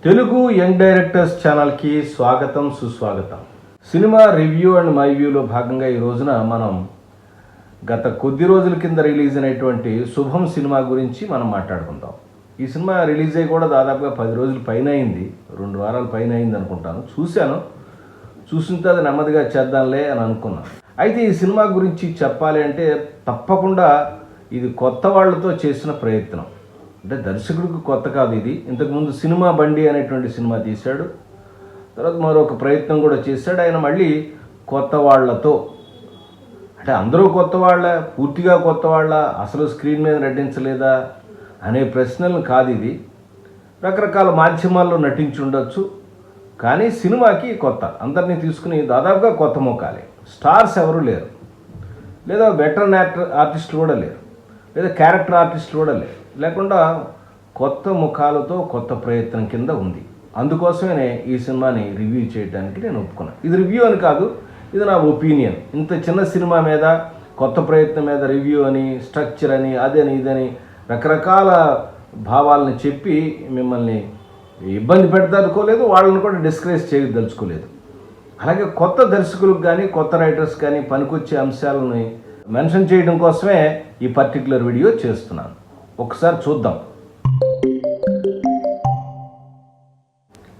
Telugu young directors ఛానల్కి స్వాగతం సుస్వాగతం. సినిమా రివ్యూ అండ్ మై వ్యూలో భాగంగా ఈ రోజున మనం గత కొద్ది రోజుల కింద రిలీజ్ అయినటువంటి శుభం సినిమా గురించి మనం మాట్లాడుకుందాం. ఈ సినిమా రిలీజ్ అయ్యి కూడా దాదాపుగా 10 రోజుల పైన అయింది, 2 వారాల పైన అయింది అనుకుంటాను. చూసిన తర్వాత నెమ్మదిగా చేద్దాంలే అని అనుకున్నాను. అయితే ఈ సినిమా గురించి చెప్పాలి అంటే తప్పకుండా ఇది కొత్త వాళ్ళతో చేసిన ప్రయత్నం. అంటే దర్శకుడికి కొత్త కాదు ఇది. ఇంతకుముందు సినిమా బండి అనేటువంటి సినిమా తీశాడు, తర్వాత మరొక ప్రయత్నం కూడా చేశాడు. ఆయన మళ్ళీ కొత్త వాళ్ళతో, అంటే అందరూ కొత్త వాళ్ళ, పూర్తిగా కొత్త వాళ్ళ, అసలు స్క్రీన్ మీద నటించలేదా అనే ప్రశ్నలు కాదు ఇది. రకరకాల మాధ్యమాల్లో నటించి ఉండొచ్చు, కానీ సినిమాకి కొత్త. అందరినీ తీసుకుని దాదాపుగా కొత్త ముఖాలే. స్టార్స్ ఎవరు లేరు, లేదా వెటరన్ ఆర్టిస్టులు కూడా లేరు, లేదా క్యారెక్టర్ ఆర్టిస్టులు కూడా లేకుండా కొత్త ముఖాలతో కొత్త ప్రయత్నం కింద ఉంది. అందుకోసమే ఈ సినిమాని రివ్యూ చేయడానికి నేను ఒప్పుకున్నాను. ఇది రివ్యూ అని కాదు, ఇది నా ఒపీనియన్. ఇంత చిన్న సినిమా మీద కొత్త ప్రయత్నం మీద రివ్యూ అని, స్ట్రక్చర్ అని, అదని ఇదని రకరకాల భావాలను చెప్పి మిమ్మల్ని ఇబ్బంది పెట్టదలుచుకోలేదు, వాళ్ళని కూడా డిస్కరేజ్ చేయదలుచుకోలేదు. అలాగే కొత్త దర్శకులకు కానీ కొత్త రైటర్స్ కానీ పనికొచ్చే అంశాలని మెన్షన్ చేయడం కోసమే ఈ పర్టికులర్ వీడియో చేస్తున్నాను. ఒకసారి చూద్దాం.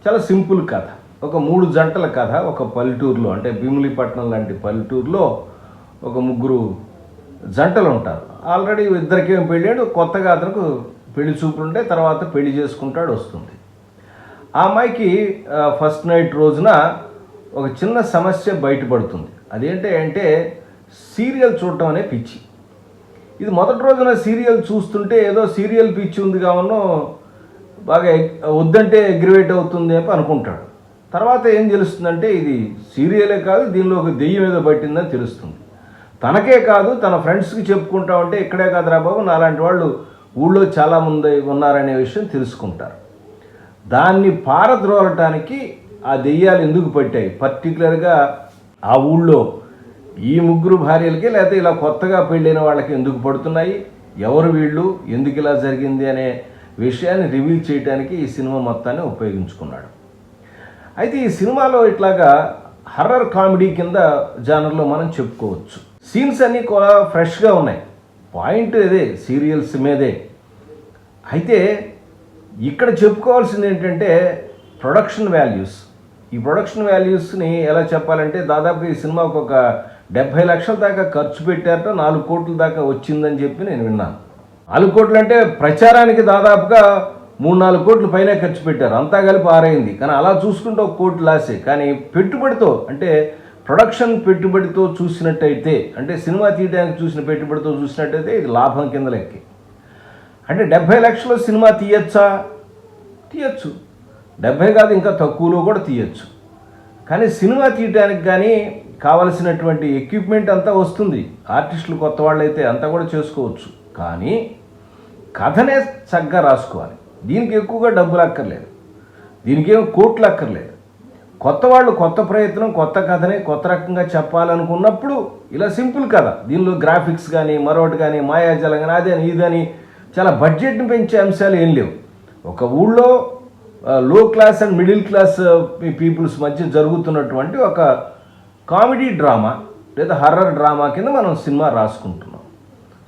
చాలా సింపుల్ కథ, ఒక 3 జంటల కథ. ఒక పల్లెటూరులో, అంటే భీములిపట్నం లాంటి పల్లెటూరులో ఒక 3 జంటలు ఉంటారు. ఆల్రెడీ ఇద్దరికేం పెళ్ళాడు, కొత్తగా అతనికి పెళ్లి చూపులు ఉంటే తర్వాత పెళ్లి చేసుకుంటాడు వస్తుంది. ఆ అమ్మాయికి ఫస్ట్ నైట్ రోజున ఒక చిన్న సమస్య బయటపడుతుంది. అదేంటంటే సీరియల్ చూడటం అనే పిచ్చి. ఇది మొదటి రోజున సీరియల్ చూస్తుంటే ఏదో సీరియల్ పిచ్చి ఉంది కావనో బాగా వద్దంటే అగ్రివేట్ అవుతుంది అని అనుకుంటాడు. తర్వాత ఏం తెలుస్తుందంటే ఇది సీరియలే కాదు, దీనిలో ఒక దెయ్యం ఏదో పట్టిందని తెలుస్తుంది. తనకే కాదు, తన ఫ్రెండ్స్కి చెప్పుకుంటా ఉంటే ఇక్కడే కాదురా బాబు, నాలాంటి వాళ్ళు ఊళ్ళో చాలామంది ఉన్నారనే విషయం తెలుసుకుంటారు. దాన్ని పారద్రోలటానికి ఆ దెయ్యాలు ఎందుకు పట్టాయి, పర్టికులర్గా ఆ ఊళ్ళో ఈ 3 భార్యలకి, లేకపోతే ఇలా కొత్తగా పెళ్ళైన వాళ్ళకి ఎందుకు పడుతున్నాయి, ఎవరు వీళ్ళు, ఎందుకు ఇలా జరిగింది అనే విషయాన్ని రివీల్ చేయడానికి ఈ సినిమా మొత్తాన్ని ఉపయోగించుకున్నాడు. అయితే ఈ సినిమాలో ఇట్లాగా హర్రర్ కామెడీ కింద జానర్లో మనం చెప్పుకోవచ్చు. సీన్స్ అన్నీ కూడా ఫ్రెష్గా ఉన్నాయి. పాయింట్ ఇదే, సీరియల్స్ మీదే. అయితే ఇక్కడ చెప్పుకోవాల్సింది ఏంటంటే ప్రొడక్షన్ వాల్యూస్. ఈ ప్రొడక్షన్ వాల్యూస్ని ఎలా చెప్పాలంటే దాదాపు ఈ సినిమాకు ఒక 70 లక్షల దాకా ఖర్చు పెట్టారట, 4 కోట్ల దాకా వచ్చిందని చెప్పి నేను విన్నాను. 4 కోట్లు అంటే ప్రచారానికి దాదాపుగా 3-4 కోట్ల పైన ఖర్చు పెట్టారు, అంతా కలిపి 6 అయింది. కానీ అలా చూసుకుంటే 1 కోటి లాసే. కానీ పెట్టుబడితో, అంటే ప్రొడక్షన్ పెట్టుబడితో చూసినట్టయితే, అంటే సినిమా తీయడానికి చూసిన పెట్టుబడితో చూసినట్టయితే ఇది లాభం కింద లెక్కి. అంటే 70 లక్షల సినిమా తీయచ్చు, 70 కాదు ఇంకా తక్కువలో కూడా తీయచ్చు. కానీ సినిమా తీయడానికి కానీ కావలసినటువంటి ఎక్విప్మెంట్ అంతా వస్తుంది. ఆర్టిస్టులు కొత్త వాళ్ళు అయితే అంతా కూడా చేసుకోవచ్చు. కానీ కథనే చక్కగా రాసుకోవాలి. దీనికి ఎక్కువగా డబ్బులు అక్కర్లేదు, దీనికి ఏమో కోట్లు అక్కర్లేదు. కొత్త వాళ్ళు కొత్త ప్రయత్నం, కొత్త కథనే కొత్త రకంగా చెప్పాలనుకున్నప్పుడు ఇలా సింపుల్ కథ, దీనిలో గ్రాఫిక్స్ కానీ మరొకటి కానీ మాయాజాలం కానీ అదని ఇదని చాలా బడ్జెట్ని పెంచే అంశాలు ఏం లేవు. ఒక ఊళ్ళో లో class and middle class peoples మధ్య జరుగుతున్నటువంటి ఒక కామెడీ డ్రామా లేదా హర్రర్ డ్రామా కింద మనం సినిమా రాసుకుంటున్నాం.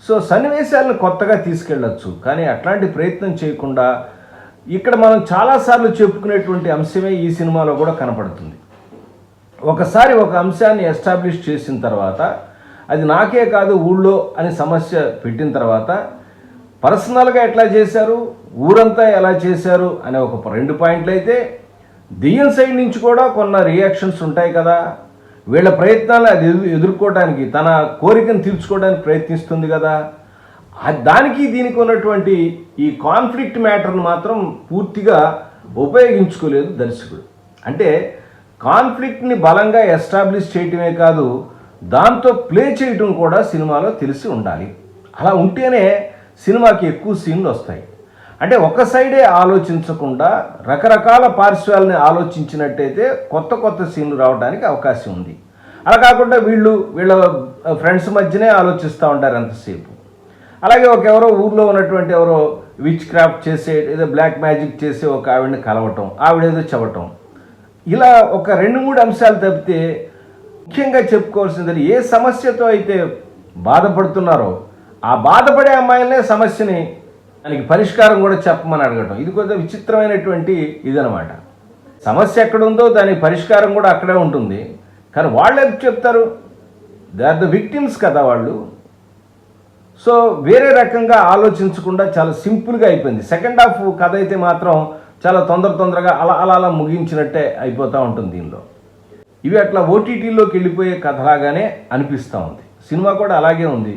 సో సన్నివేశాలను కొత్తగా తీసుకెళ్ళచ్చు, కానీ అట్లాంటి ప్రయత్నం చేయకుండా ఇక్కడ మనం చాలాసార్లు చెప్పుకునేటువంటి అంశమే ఈ సినిమాలో కూడా కనపడుతుంది. ఒకసారి ఒక అంశాన్ని ఎస్టాబ్లిష్ చేసిన తర్వాత అది నాకే కాదు ఊళ్ళో అని సమస్య పెట్టిన తర్వాత పర్సనల్గా ఎట్లా చేశారు, ఊరంతా ఎలా చేశారు అనే ఒక 2 పాయింట్లు అయితే, దెయ్యం సైడ్ నుంచి కూడా కొన్ని రియాక్షన్స్ ఉంటాయి కదా, వీళ్ళ ప్రయత్నాలు అది ఎదుర్కోవడానికి, తన కోరికను తీర్చుకోవడానికి ప్రయత్నిస్తుంది కదా, దానికి దీనికి ఉన్నటువంటి ఈ కాన్ఫ్లిక్ట్ మ్యాటర్ను మాత్రం పూర్తిగా ఉపయోగించుకోలేదు దర్శకుడు. అంటే కాన్ఫ్లిక్ట్ని బలంగా ఎస్టాబ్లిష్ చేయటమే కాదు, దాంతో ప్లే చేయటం కూడా సినిమాలో తెలిసి ఉండాలి. అలా ఉంటేనే సినిమాకి ఎక్కువ సీన్లు వస్తాయి. అంటే ఒక సైడే ఆలోచించకుండా రకరకాల పార్శ్వాలని ఆలోచించినట్టయితే కొత్త సీన్లు రావడానికి అవకాశం ఉంది. అలా కాకుండా వీళ్ళ ఫ్రెండ్స్ మధ్యనే ఆలోచిస్తూ ఉంటారు ఎంతసేపు. అలాగే ఎవరో ఊర్లో ఉన్నటువంటి ఎవరో విచ్ క్రాఫ్ట్ చేసే ఏదో బ్లాక్ మ్యాజిక్ చేసే ఒక ఆవిడని కలవటం, ఆవిడేదో చెప్పటం, ఇలా ఒక 2-3 అంశాలు తప్పితే ముఖ్యంగా చెప్పుకోవాల్సింది ఏ సమస్యతో అయితే బాధపడుతున్నారో ఆ బాధపడే అమ్మాయిలనే సమస్యని దానికి పరిష్కారం కూడా చెప్పమని అడగటం, ఇది కొంచెం విచిత్రమైనటువంటి ఇదనమాట. సమస్య ఎక్కడుందో దానికి పరిష్కారం కూడా అక్కడే ఉంటుంది. కానీ వాళ్ళు ఏం చెప్తారు, దే ఆర్ ద విక్టిమ్స్ కదా వాళ్ళు. సో వేరే రకంగా ఆలోచించకుండా చాలా సింపుల్గా అయిపోయింది. సెకండ్ హాఫ్ కథ అయితే మాత్రం చాలా తొందరగా అలా ముగించినట్టే అయిపోతూ ఉంటుంది దీనిలో. ఇవి అట్లా ఓటీటీలోకి వెళ్ళిపోయే కథలాగానే అనిపిస్తూ ఉంది. సినిమా కూడా అలాగే ఉంది.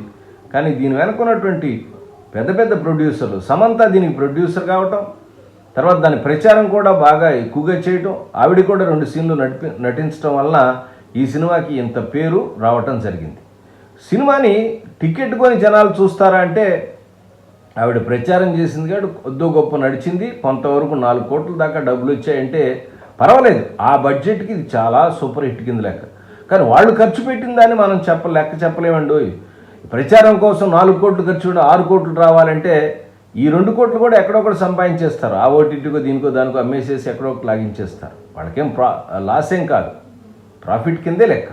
కానీ దీని వెనుకున్నటువంటి పెద్ద ప్రొడ్యూసర్లు, సమంత దీనికి ప్రొడ్యూసర్ కావటం, తర్వాత దాని ప్రచారం కూడా బాగా ఎక్కువగా చేయటం, ఆవిడ కూడా 2 సీన్లు నటించడం వలన ఈ సినిమాకి ఇంత పేరు రావటం జరిగింది. సినిమాని టికెట్ కొని జనాలు చూస్తారా అంటే ఆవిడ ప్రచారం చేసింది కాబట్టి కొద్దో గొప్ప నడిచింది. కొంతవరకు 4 కోట్ల దాకా డబ్బులు వచ్చాయంటే పర్వాలేదు. ఆ బడ్జెట్కి ఇది చాలా సూపర్ హిట్ కింద లెక్క. కానీ వాళ్ళు ఖర్చు పెట్టిన దాన్ని మనం లెక్క చెప్పలేమండి. ప్రచారం కోసం 4 కోట్లు ఖర్చు 6 కోట్లు రావాలంటే ఈ 2 కోట్లు కూడా ఎక్కడొకటి సంపాదించేస్తారు. ఆ ఓటీటీకో దీనికో దానికో అమ్మేసేసి ఎక్కడొకటి లాగించేస్తారు. వాళ్ళకేం లాస్ ఏం కాదు, ప్రాఫిట్ కిందే లెక్క.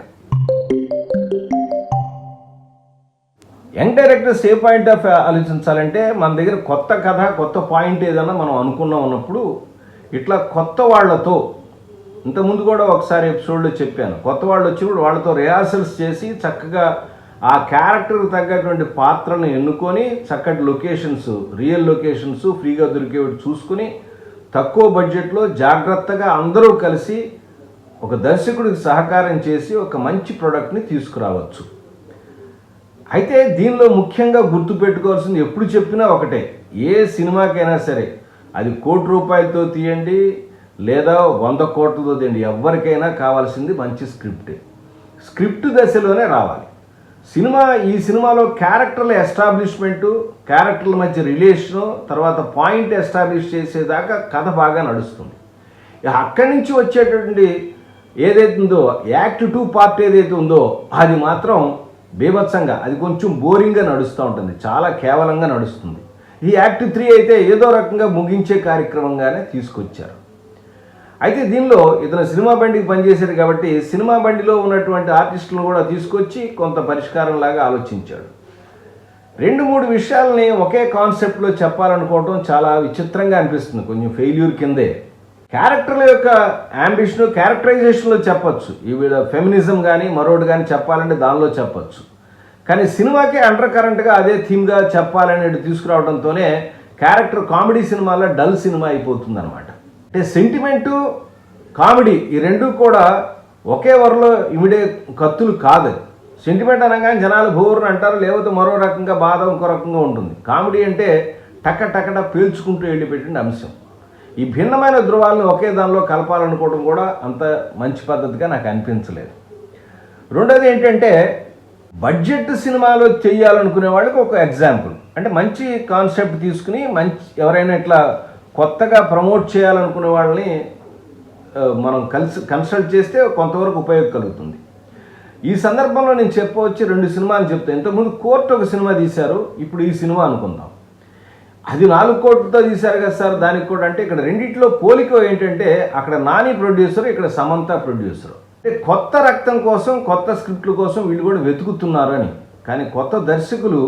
Young directors a point of ఆలోచించాలంటే, మన దగ్గర కొత్త కథ, కొత్త పాయింట్ ఏదైనా మనం ఉన్నప్పుడు ఇట్లా కొత్త వాళ్ళతో, ఇంతకుముందు కూడా ఒకసారి ఎపిసోడ్లో చెప్పాను, కొత్త వాళ్ళు వచ్చినప్పుడు వాళ్ళతో రిహార్సల్స్ చేసి చక్కగా ఆ క్యారెక్టర్కి తగ్గటువంటి పాత్రను ఎన్నుకొని చక్కటి లొకేషన్స్, రియల్ లొకేషన్స్ ఫ్రీగా దొరికేవి చూసుకుని తక్కువ బడ్జెట్లో జాగ్రత్తగా అందరూ కలిసి ఒక దర్శకుడికి సహకారం చేసి ఒక మంచి ప్రోడక్ట్ని తీసుకురావచ్చు. అయితే దీనిలో ముఖ్యంగా గుర్తుపెట్టుకోవాల్సింది, ఎప్పుడు చెప్పినా ఒకటే, ఏ సినిమాకైనా సరే అది 1 కోటి రూపాయలతో తీయండి లేదా 100 కోట్లతో తీయండి, ఎవరికైనా కావాల్సింది మంచి స్క్రిప్ట్ దశలోనే రావాలి. ఈ సినిమాలో క్యారెక్టర్ల ఎస్టాబ్లిష్మెంటు, క్యారెక్టర్ల మధ్య రిలేషను, తర్వాత పాయింట్ ఎస్టాబ్లిష్ చేసేదాకా కథ బాగా నడుస్తుంది. అక్కడి నుంచి వచ్చేటటువంటి ఏదైతే ఉందో యాక్ట్ 2 పార్ట్ ఏదైతే ఉందో అది మాత్రం బీభత్సంగా, అది కొంచెం బోరింగ్గా నడుస్తూ ఉంటుంది, చాలా కేవలంగా నడుస్తుంది. ఈ యాక్ట్ 3 అయితే ఏదో రకంగా ముగించే కార్యక్రమంగానే తీసుకొచ్చారు. అయితే దీనిలో ఇతను సినిమా బండికి పనిచేశాడు కాబట్టి సినిమా బండిలో ఉన్నటువంటి ఆర్టిస్టులను కూడా తీసుకొచ్చి కొంత పరిష్కారంలాగా ఆలోచించాడు. 2-3 విషయాలని ఒకే కాన్సెప్ట్లో చెప్పాలనుకోవటం చాలా విచిత్రంగా అనిపిస్తుంది, కొంచెం ఫెయిల్యూర్ కిందే. క్యారెక్టర్ల యొక్క యాంబిషన్ క్యారెక్టరైజేషన్లో చెప్పచ్చు, ఈవిడ ఫెమినిజం కానీ మరోటి కానీ చెప్పాలంటే దానిలో చెప్పచ్చు. కానీ సినిమాకి అండర్ కరెంట్గా అదే థీమ్గా చెప్పాలనేది తీసుకురావడంతోనే క్యారెక్టర్ కామెడీ సినిమాలో డల్ సినిమా అయిపోతుంది అనమాట. అంటే సెంటిమెంటు, కామెడీ ఈ 2 కూడా ఒకే వరలో ఇమిడే కత్తులు కాదు. సెంటిమెంట్ అనగానే జనాలు బోర్ని అంటారు, లేకపోతే మరో రకంగా బాధ ఇంకో రకంగా ఉంటుంది. కామెడీ అంటే టకటకట పేల్చుకుంటూ వెళ్ళిపెట్టిన అంశం. ఈ భిన్నమైన ధృవాలను ఒకే దానిలో కలపాలనుకోవడం కూడా అంత మంచి పద్ధతిగా నాకు అనిపించలేదు. రెండోది ఏంటంటే, బడ్జెట్ సినిమాలో చేయాలనుకునే వాళ్ళకి ఒక ఎగ్జాంపుల్, అంటే మంచి కాన్సెప్ట్ తీసుకుని ఎవరైనా ఇట్లా కొత్తగా ప్రమోట్ చేయాలనుకునే వాళ్ళని మనం కన్సల్ట్ చేస్తే కొంతవరకు ఉపయోగం కలుగుతుంది. ఈ సందర్భంలో నేను చెప్పవచ్చు 2 సినిమాలు చెప్తాను. ఇంతకుముందు కోర్టు ఒక సినిమా తీశారు, ఇప్పుడు ఈ సినిమా అనుకుందాం. అది 4 కోట్లతో తీశారు కదా సార్, దానికి కూడా అంటే ఇక్కడ రెండిట్లో పోలిక ఏంటంటే, అక్కడ నాని ప్రొడ్యూసర్, ఇక్కడ సమంత ప్రొడ్యూసర్. అంటే కొత్త రక్తం కోసం, కొత్త స్క్రిప్ట్ల కోసం వీళ్ళు కూడా వెతుకుతున్నారని. కానీ కొత్త దర్శకులు,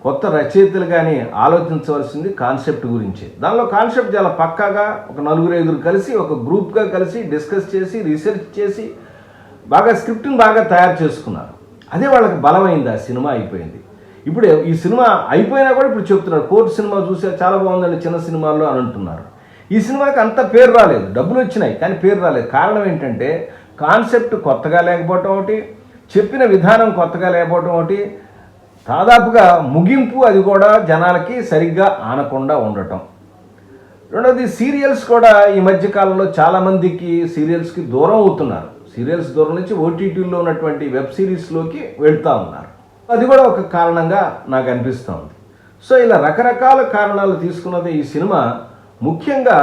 కొత్త రచయితలు కానీ ఆలోచించవలసింది కాన్సెప్ట్ గురించే. దానిలో కాన్సెప్ట్ చాలా పక్కాగా ఒక 4-5 కలిసి ఒక గ్రూప్గా కలిసి డిస్కస్ చేసి రీసెర్చ్ చేసి బాగా స్క్రిప్ట్ని బాగా తయారు చేసుకున్నారు. అదే వాళ్ళకి బలమైంది. ఆ సినిమా అయిపోయింది. ఇప్పుడు ఈ సినిమా అయిపోయినా కూడా ఇప్పుడు చెప్తున్నారు, కోర్టు సినిమా చూసే చాలా బాగుందండి చిన్న సినిమాల్లో అని అంటున్నారు. ఈ సినిమాకి అంత పేరు రాలేదు, డబ్బులు వచ్చినాయి కానీ పేరు రాలేదు. కారణం ఏంటంటే కాన్సెప్ట్ కొత్తగా లేకపోవటం ఒకటి, చెప్పిన విధానం కొత్తగా లేకపోవటం ఒకటి, దాదాపుగా ముగింపు అది కూడా జనాలకి సరిగ్గా ఆనకుండా ఉండటం. రెండోది సీరియల్స్ కూడా ఈ మధ్యకాలంలో చాలామందికి సీరియల్స్కి దూరం అవుతున్నారు. సీరియల్స్ దూరం నుంచి ఓటీటీలో ఉన్నటువంటి వెబ్ సిరీస్లోకి వెళ్తూ ఉన్నారు. అది కూడా ఒక కారణంగా నాకు అనిపిస్తుంది. సో ఇలా రకరకాల కారణాలు తీసుకున్నది ఈ సినిమా ముఖ్యంగా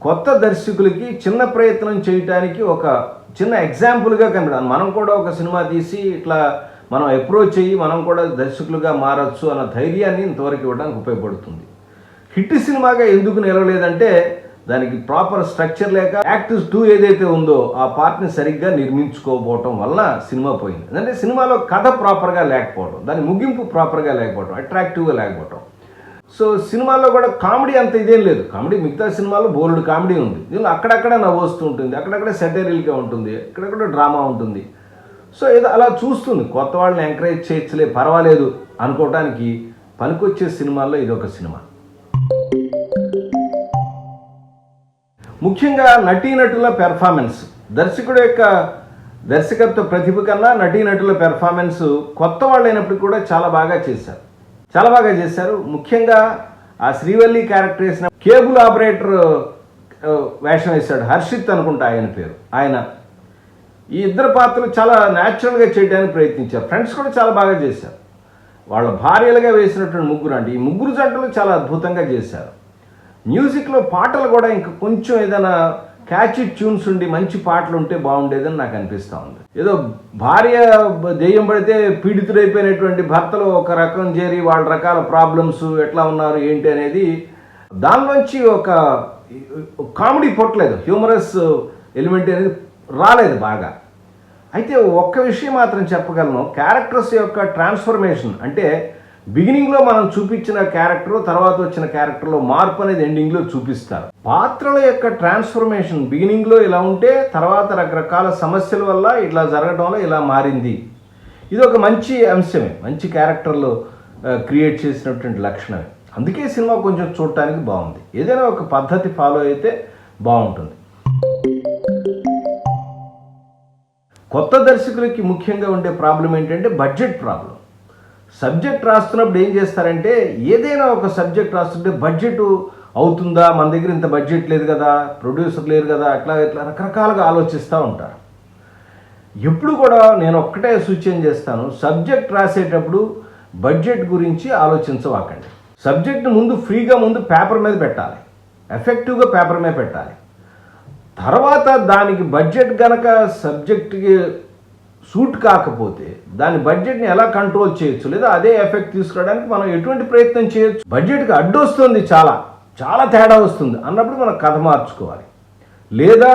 కొత్త దర్శకులకి చిన్న ప్రయత్నం చేయడానికి ఒక చిన్న ఎగ్జాంపుల్గా కనిపిస్తుంది. మనం కూడా ఒక సినిమా తీసి ఇట్లా మనం అప్రోచ్ అయ్యి మనం కూడా దర్శకులుగా మారచ్చు అన్న ధైర్యాన్ని ఇంతవరకు ఇవ్వడానికి ఉపయోగపడుతుంది. హిట్ సినిమాగా ఎందుకు నిలవలేదంటే దానికి ప్రాపర్ స్ట్రక్చర్ లేక యాక్ట్ 2 ఏదైతే ఉందో ఆ పార్ట్ని సరిగ్గా నిర్మించుకోకపోవటం వల్ల సినిమా పోయింది. అంటే సినిమాలో కథ ప్రాపర్గా లేకపోవడం, దాని ముగింపు ప్రాపర్గా లేకపోవడం, అట్రాక్టివ్గా లేకపోవడం. సో సినిమాల్లో కూడా కామెడీ అంత ఇదేం లేదు. కామెడీ మిగతా సినిమాలో బోల్డ్ కామెడీ ఉంది, దీనిలో అక్కడక్కడ నవ్వు వస్తూ ఉంటుంది, అక్కడక్కడ సెటైరిల్గా ఉంటుంది, అక్కడక్కడ డ్రామా ఉంటుంది. సో ఏదో అలా చూస్తుంది. కొత్త వాళ్ళని ఎంకరేజ్ చేయొచ్చులే పర్వాలేదు అనుకోవడానికి పనికొచ్చే సినిమాల్లో ఇదొక సినిమా. ముఖ్యంగా నటీనటుల పెర్ఫార్మెన్స్, దర్శకుడు యొక్క దర్శకత్వ ప్రతిభ కన్నా నటీనటుల పెర్ఫార్మెన్స్ కొత్త వాళ్ళు అయినప్పుడు కూడా చాలా బాగా చేశారు. ముఖ్యంగా ఆ శ్రీవల్లి క్యారెక్టర్ వేసిన కేబుల్ ఆపరేటర్ వేషం వేశాడు, హర్షిత్ అనుకుంటా ఆయన పేరు. ఆయన ఈ ఇద్దరు పాత్రలు చాలా న్యాచురల్గా చేయడానికి ప్రయత్నించారు. ఫ్రెండ్స్ కూడా చాలా బాగా చేశారు. వాళ్ళ భార్యలుగా వేసినటువంటి ముగ్గురు, అంటే ఈ ముగ్గురు జంటలు చాలా అద్భుతంగా చేశారు. మ్యూజిక్లో పాటలు కూడా ఇంకా కొంచెం ఏదైనా క్యాచీ ట్యూన్స్ ఉండి మంచి పాటలు ఉంటే బాగుండేదని నాకు అనిపిస్తూ ఉంది. ఏదో భార్య దెయ్యం పడితే పీడితుడైపోయినటువంటి భర్తలు ఒక రకం చేరి వాళ్ళ రకాల ప్రాబ్లమ్స్ ఎట్లా ఉన్నారు ఏంటి అనేది దానిలోంచి ఒక కామెడీ పొట్టలేదు, హ్యూమరస్ ఎలిమెంట్ అనేది రాలేదు బాగా. అయితే ఒక్క విషయం మాత్రం చెప్పగలను, క్యారెక్టర్స్ యొక్క ట్రాన్స్ఫర్మేషన్, అంటే బిగినింగ్లో మనం చూపించిన క్యారెక్టర్ తర్వాత వచ్చిన క్యారెక్టర్లో మార్పు అనేది ఎండింగ్లో చూపిస్తారు. పాత్రల యొక్క ట్రాన్స్ఫర్మేషన్ బిగినింగ్లో ఇలా ఉంటే తర్వాత రకరకాల సమస్యల వల్ల ఇట్లా జరగడం వల్ల ఇలా మారింది. ఇది ఒక మంచి అంశమే, మంచి క్యారెక్టర్లో క్రియేట్ చేసినటువంటి లక్షణమే. అందుకే సినిమా కొంచెం చూడటానికి బాగుంది. ఏదైనా ఒక పద్ధతి ఫాలో అయితే బాగుంటుంది. కొత్త దర్శకులకి ముఖ్యంగా ఉండే ప్రాబ్లం ఏంటంటే బడ్జెట్ ప్రాబ్లం. సబ్జెక్ట్ రాస్తున్నప్పుడు ఏం చేస్తారంటే, ఏదైనా ఒక సబ్జెక్ట్ రాస్తుంటే బడ్జెట్ అవుతుందా, మన దగ్గర ఇంత బడ్జెట్ లేదు కదా, ప్రొడ్యూసర్ లేరు కదా, అట్లా ఇట్లా రకరకాలుగా ఆలోచిస్తూ ఉంటారు. ఎప్పుడు కూడా నేను ఒక్కటే సూచన చేస్తాను, సబ్జెక్ట్ రాసేటప్పుడు బడ్జెట్ గురించి ఆలోచించవాకండి. సబ్జెక్ట్ని ముందు ఫ్రీగా ముందు పేపర్ మీద పెట్టాలి, ఎఫెక్టివ్గా పేపర్ మీద పెట్టాలి. తర్వాత దానికి బడ్జెట్ గనక సబ్జెక్ట్కి సూట్ కాకపోతే దాని బడ్జెట్ని ఎలా కంట్రోల్ చేయొచ్చు, లేదా అదే ఎఫెక్ట్ తీసుకురావడానికి మనం ఎటువంటి ప్రయత్నం చేయొచ్చు. బడ్జెట్కి అడ్డు వస్తుంది, చాలా తేడా వస్తుంది అన్నప్పుడు మనం కథ మార్చుకోవాలి, లేదా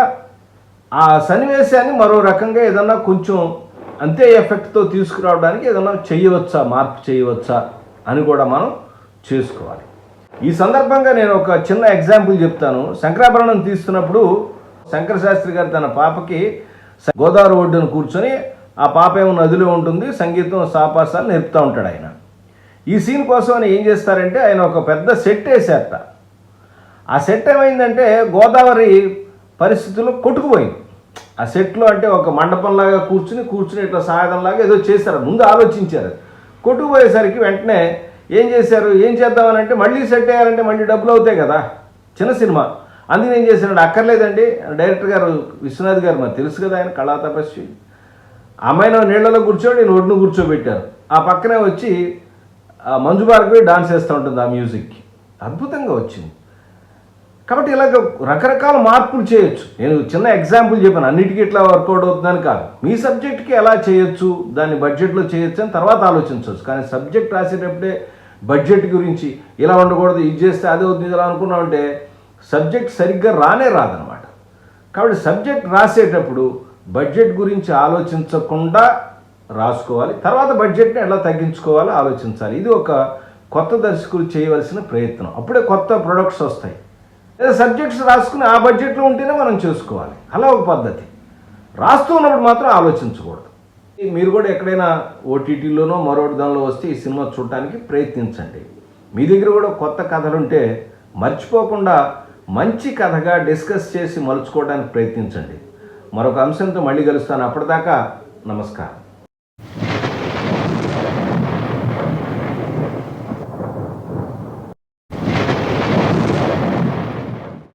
ఆ సన్నివేశాన్ని మరో రకంగా ఏదన్నా కొంచెం అంతే ఎఫెక్ట్తో తీసుకురావడానికి ఏదన్నా మార్పు చేయవచ్చా అని కూడా మనం చేసుకోవాలి. ఈ సందర్భంగా నేను ఒక చిన్న ఎగ్జాంపుల్ చెప్తాను. శంకరాభరణం తీస్తున్నప్పుడు శంకర శాస్త్రి గారు తన పాపకి గోదావరి ఒడ్డును కూర్చొని, ఆ పాప ఏమో నదిలో ఉంటుంది, సంగీతం సాపాసాలు నేర్పుతూ ఉంటాడు ఆయన. ఈ సీన్ కోసం ఆయన ఏం చేస్తారంటే, ఆయన ఒక పెద్ద సెట్ వేసేట. ఆ సెట్ ఏమైందంటే గోదావరి పరిస్థితుల్లో కొట్టుకుపోయింది. ఆ సెట్లో అంటే ఒక మండపంలాగా కూర్చుని ఇట్లా సాగంలాగా ఏదో చేశారు, ముందు ఆలోచించారు. కొట్టుకుపోయేసరికి వెంటనే ఏం చేద్దామని అంటే, మళ్ళీ సెట్ వేయాలంటే మళ్ళీ డబ్బులు అవుతాయి కదా, చిన్న సినిమా. అందుకని ఏం చేశాడు, అక్కర్లేదండి, డైరెక్టర్ గారు విశ్వనాథ్ గారు మరి తెలుసు కదా, ఆయన కళా తపస్వి, అమ్మాయిని నీళ్లలో కూర్చోండి, నేను ఒడ్డును కూర్చోబెట్టారు. ఆ పక్కనే వచ్చి మంజు భార్గవి డాన్స్ వేస్తూ ఉంటుంది ఆ మ్యూజిక్కి, అద్భుతంగా వచ్చింది. కాబట్టి ఇలాగ రకరకాల మార్పులు చేయొచ్చు. నేను చిన్న ఎగ్జాంపుల్ చెప్పాను, అన్నిటికీ ఇట్లా వర్కౌట్ అవుతుందని కాదు. మీ సబ్జెక్ట్కి ఎలా చేయొచ్చు, దాన్ని బడ్జెట్లో చేయొచ్చు అని తర్వాత ఆలోచించవచ్చు. కానీ సబ్జెక్ట్ రాసేటప్పుడే బడ్జెట్ గురించి ఇలా ఉండకూడదు, ఇది చేస్తే అదే అవుతుంది ఇలా అనుకున్నామంటే సబ్జెక్ట్ సరిగ్గా రాదనమాట. కాబట్టి సబ్జెక్ట్ రాసేటప్పుడు బడ్జెట్ గురించి ఆలోచించకుండా రాసుకోవాలి, తర్వాత బడ్జెట్ని ఎలా తగ్గించుకోవాలో ఆలోచించాలి. ఇది ఒక కొత్త దర్శకులు చేయవలసిన ప్రయత్నం. అప్పుడే కొత్త ప్రొడక్ట్స్ వస్తాయి. లేదా సబ్జెక్ట్స్ రాసుకుని ఆ బడ్జెట్లో ఉంటేనే మనం చేసుకోవాలి, అలా ఒక పద్ధతి. రాస్తూ ఉన్నప్పుడు మాత్రం ఆలోచించకూడదు. మీరు కూడా ఎక్కడైనా ఓటీటీలోనో మరొకటి దానిలో వస్తే ఈ సినిమా చూడటానికి ప్రయత్నించండి. మీ దగ్గర కూడా కొత్త కథలుంటే మర్చిపోకుండా మంచి కథగా డిస్కస్ చేసి మలుచుకోవడానికి ప్రయత్నించండి. మరొక అంశంతో మళ్ళీ కలుస్తాను. అప్పటిదాకా నమస్కారం.